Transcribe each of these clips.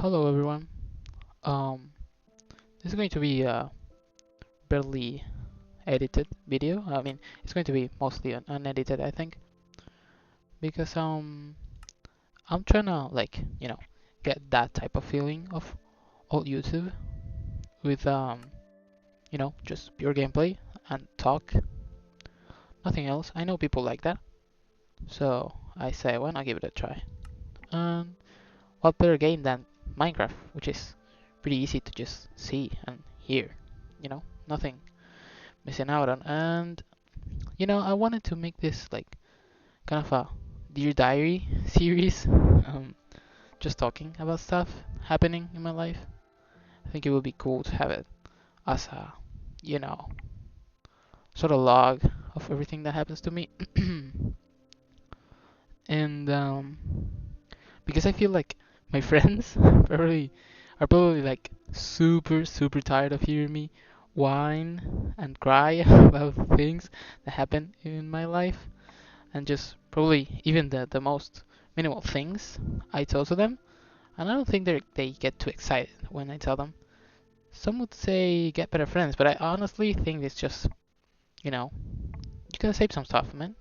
Hello everyone. Um, this is going to be a barely edited video. I mean, it's going to be mostly unedited, I think, because I'm trying to get that type of feeling of old YouTube with just pure gameplay and talk, nothing else. I know people like that, so I say why not give it a try? And what better game than Minecraft, which is pretty easy to just see and hear. Nothing missing out on. And I wanted to make this like kind of a Dear Diary series, just talking about stuff happening in my life. I think it would be cool to have it as a, you know, sort of log of everything that happens to me. And because I feel like my friends probably are probably like super super tired of hearing me whine and cry about things that happen in my life, and just probably even the most minimal things I tell to them. And I don't think they get too excited when I tell them. Some would say get better friends, but I honestly think it's just, you gotta save some stuff, man.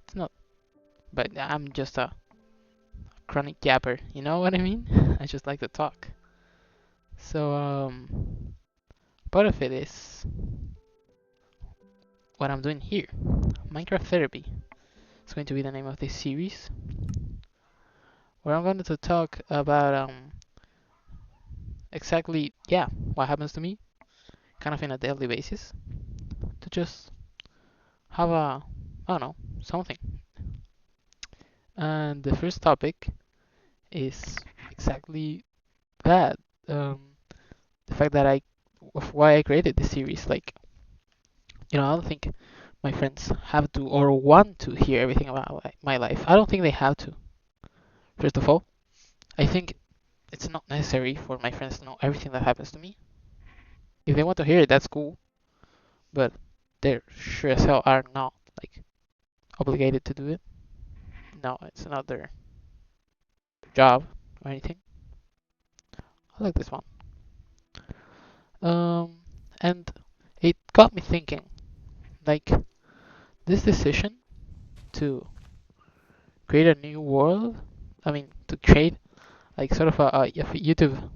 It's not, but I'm just a chronic yapper, you know what I mean? I just like to talk. So, part of it is what I'm doing here. Minecraft Therapy. It's going to be the name of this series, where I'm going to talk about exactly, yeah, what happens to me, kind of in a daily basis, to just have I don't know, something. And the first topic is exactly that. Um, the fact that of why I created this series. Like, I don't think my friends have to or want to hear everything about my life. I don't think they have to. First of all, I think it's not necessary for my friends to know everything that happens to me. If they want to hear it, that's cool. But they sure as hell are not like obligated to do it. No, it's not their job or anything. I like this one. Um, and it got me thinking, like this decision to create a new world. I mean, to create like sort of a YouTube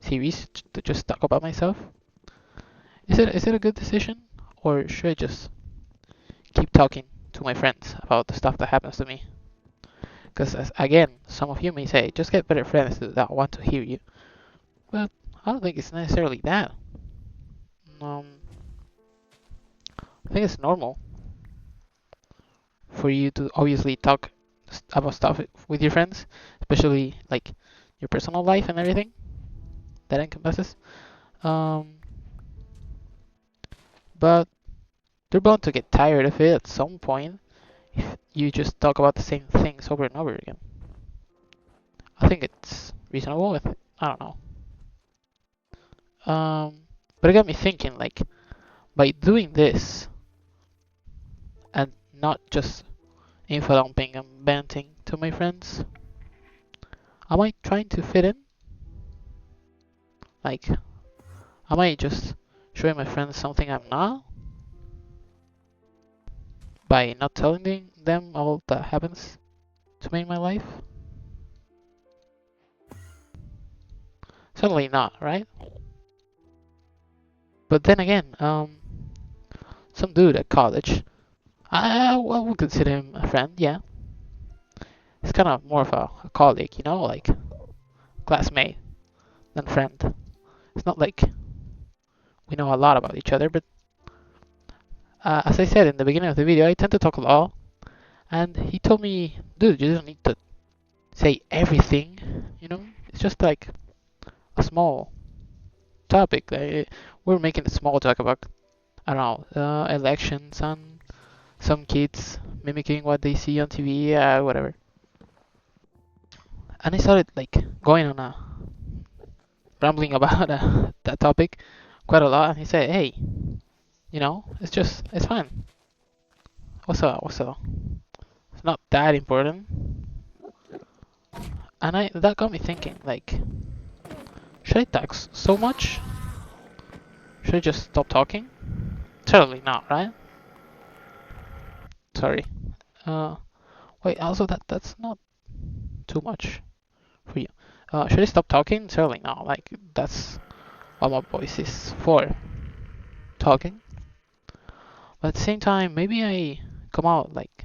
series to just talk about myself. Is it a good decision, or should I just keep talking to my friends about the stuff that happens to me? Because again, some of you may say, just get better friends that want to hear you. But I don't think it's necessarily that. Um, I think it's normal for you to obviously talk about stuff with your friends, especially like your personal life and everything that encompasses. Um, but they're bound to get tired of it at some point if you just talk about the same things over and over again. I think it's reasonable. I don't know. But it got me thinking, like, by doing this and not just info dumping and venting to my friends, am I trying to fit in? Like, am I just showing my friends something I'm not by not telling them all that happens to me in my life? Certainly not, right? But then again, some dude at college, I would consider him a friend, yeah. He's kind of more of a colleague, like classmate than friend. It's not like we know a lot about each other, but as I said in the beginning of the video, I tend to talk a lot. And he told me, dude, you don't need to say everything, It's just like a small topic. We're making a small talk about, I don't know, elections and some kids mimicking what they see on TV, whatever. And I started like going on a rambling about that topic quite a lot. And he said, hey, it's fine. What's up? It's not that important. And that got me thinking, like, Should I talk so much? Should I just stop talking? Certainly not, right? Sorry. Uh, Wait. Also, that's not too much for you. Should I stop talking? Certainly not. Like that's what my voice is for, talking. But at the same time, maybe I come out like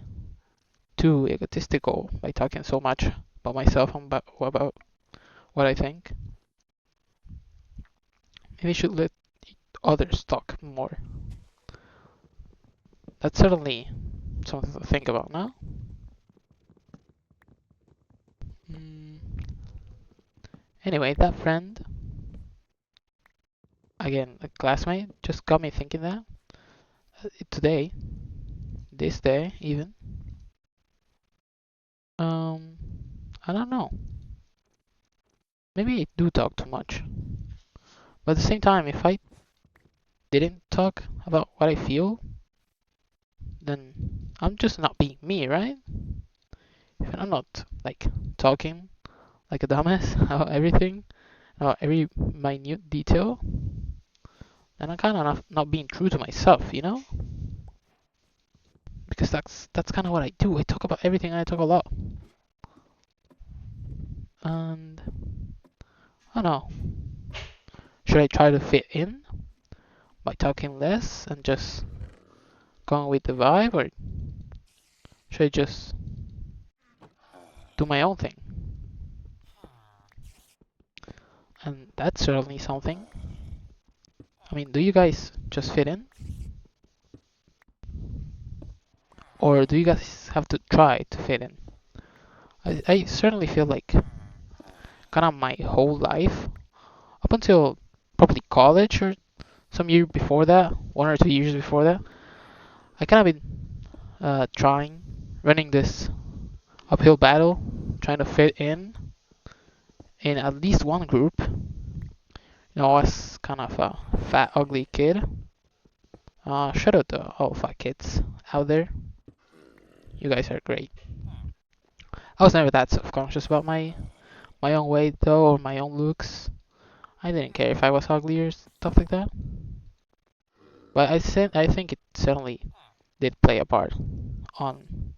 too egotistical by talking so much about myself and about what I think. Maybe I should let others talk more. That's certainly something to think about now. Mm, Anyway, that friend, again, a classmate, just got me thinking that today, this day even, um, I don't know. Maybe I do talk too much. But at the same time, if I didn't talk about what I feel, then I'm just not being me, right? If I'm not like talking like a dumbass about everything, about every minute detail, then I'm kind of not being true to myself, you know? Because that's kind of what I do. I talk about everything. I talk a lot, and I don't know. Should I try to fit in by talking less and just going with the vibe, or should I just do my own thing? And that's certainly something. I mean, do you guys just fit in? Or do you guys have to try to fit in? I certainly feel like kind of my whole life, up until probably college or some year before that, 1 or 2 years before that, I kind of been trying, running this uphill battle, trying to fit in at least one group. I was kind of a fat, ugly kid. Shout out to all fat kids out there. You guys are great. I was never that self-conscious about my own weight though, or my own looks. I didn't care if I was ugly or stuff like that. But I think it certainly did play a part on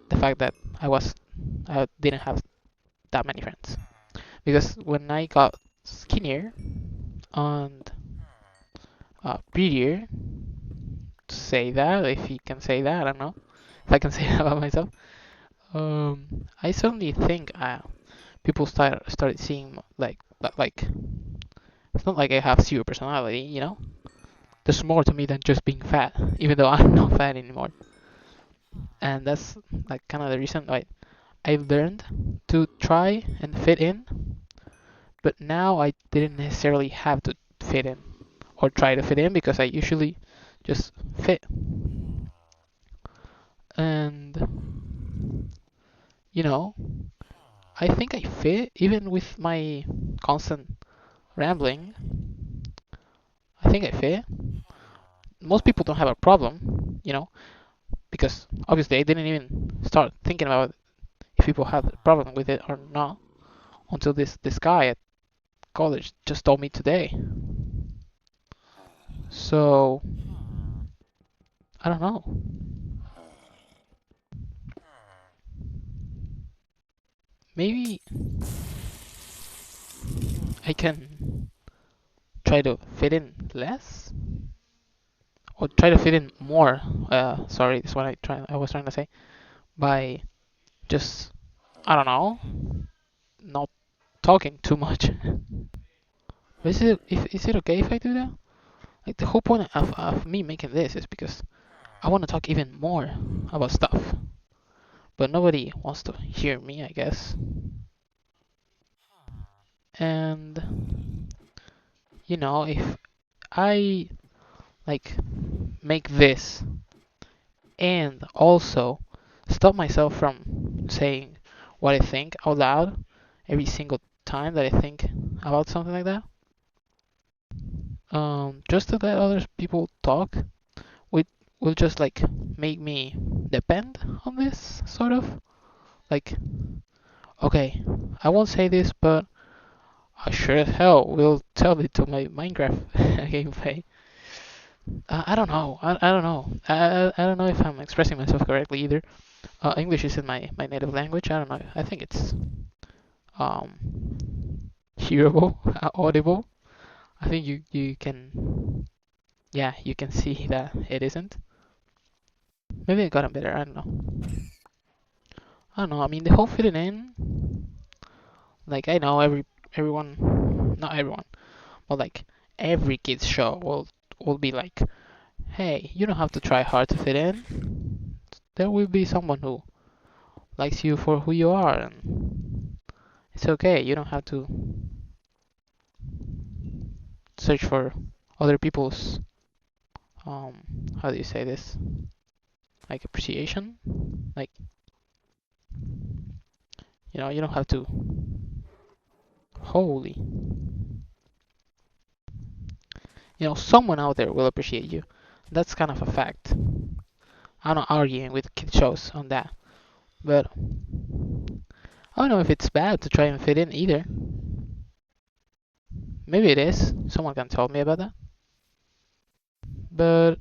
the fact that I didn't have that many friends. Because when I got skinnier and prettier, to say that, if you can say that, I don't know if I can say that about myself. I certainly think people started seeing like it's not like I have zero personality, you know. There's more to me than just being fat, even though I'm not fat anymore. And that's like kind of the reason why I learned to try and fit in, but now I didn't necessarily have to fit in or try to fit in because I usually just fit. And you know, I think I fit even with my constant rambling. I think I fit. Most people don't have a problem, because obviously I didn't even start thinking about if people have a problem with it or not until this guy at college just told me today. So I don't know. Maybe I can try to fit in less or try to fit in more. Sorry, this is what I was trying to say by just I don't know, not talking too much. Is it okay if I do that? Like the whole point of me making this is because I want to talk even more about stuff, but nobody wants to hear me, I guess. And if I like make this and also stop myself from saying what I think out loud every single time that I think about something like that, just to let other people talk, will will just like make me depend on this sort of like, okay, I won't say this, but I sure as hell will tell it to my Minecraft gameplay. I don't know. I don't know. I don't know if I'm expressing myself correctly either. English isn't my native language. I don't know. I think it's hearable, audible. I think you can, yeah, you can see that it isn't. Maybe I got it better. I don't know. I don't know. I mean, the whole fitting in, like I know everyone, not everyone, but like every kids show will be like, hey, you don't have to try hard to fit in. There will be someone who likes you for who you are, and it's okay. You don't have to search for other people's um how do you say this, like appreciation, like, you don't have to, holy, someone out there will appreciate you. That's kind of a fact. I'm not arguing with kid shows on that, but I don't know if it's bad to try and fit in either. Maybe it is. Someone can tell me about that. But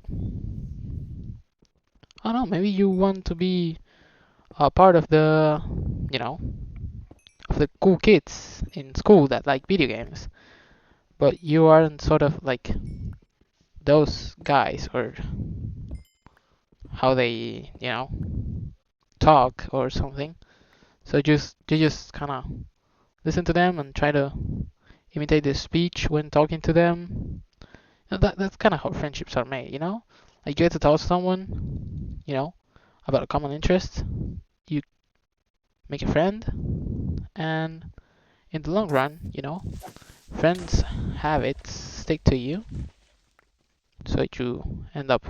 I don't know. Maybe you want to be a part of you know, of the cool kids in school that like video games, but you aren't sort of like those guys, or how they, talk or something. So you just kind of listen to them and try to imitate their speech when talking to them. That's kind of how friendships are made, Like you get to talk to someone, about a common interest. You make a friend, and in the long run, friends habits stick to you, so you end up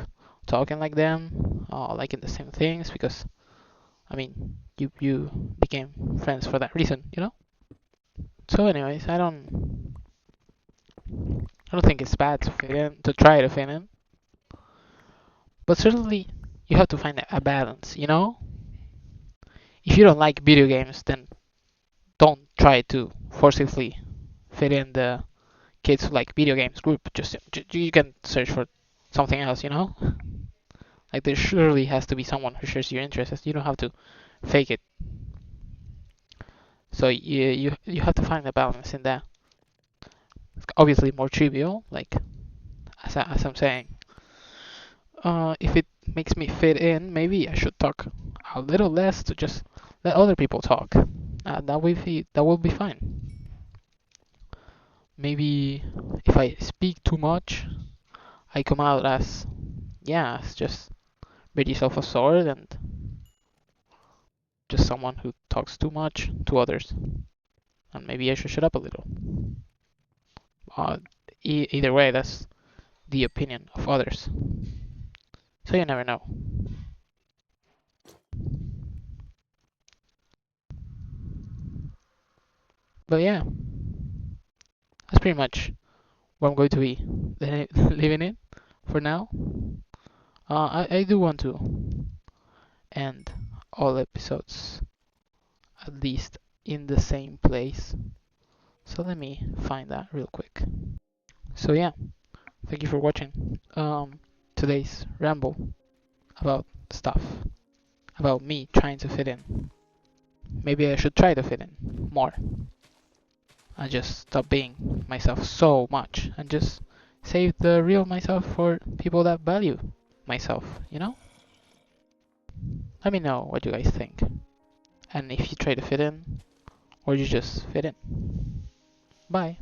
talking like them, liking the same things, because I mean, you became friends for that reason, So, anyways, I don't think it's bad to fit in, to try to fit in, but certainly you have to find a balance, If you don't like video games, then don't try to forcibly fit in the kids who like video games group. Just you can search for something else, Like there surely has to be someone who shares your interests. You don't have to fake it. So you have to find a balance in that. It's obviously more trivial, like as I'm saying. If it makes me fit in, maybe I should talk a little less to just let other people talk. That will be fine. Maybe if I speak too much, I come out as, yeah, as just pretty self-absorbed and just someone who talks too much to others. And maybe I should shut up a little. Uh, Either way, that's the opinion of others. So you never know. But yeah, that's pretty much what I'm going to be living in for now. I do want to end all episodes at least in the same place. So let me find that real quick. So yeah, thank you for watching today's ramble about stuff, about me trying to fit in. Maybe I should try to fit in more and just stop being myself so much and just save the real myself for people that value myself. Let me know what you guys think. And if you try to fit in or you just fit in. Bye.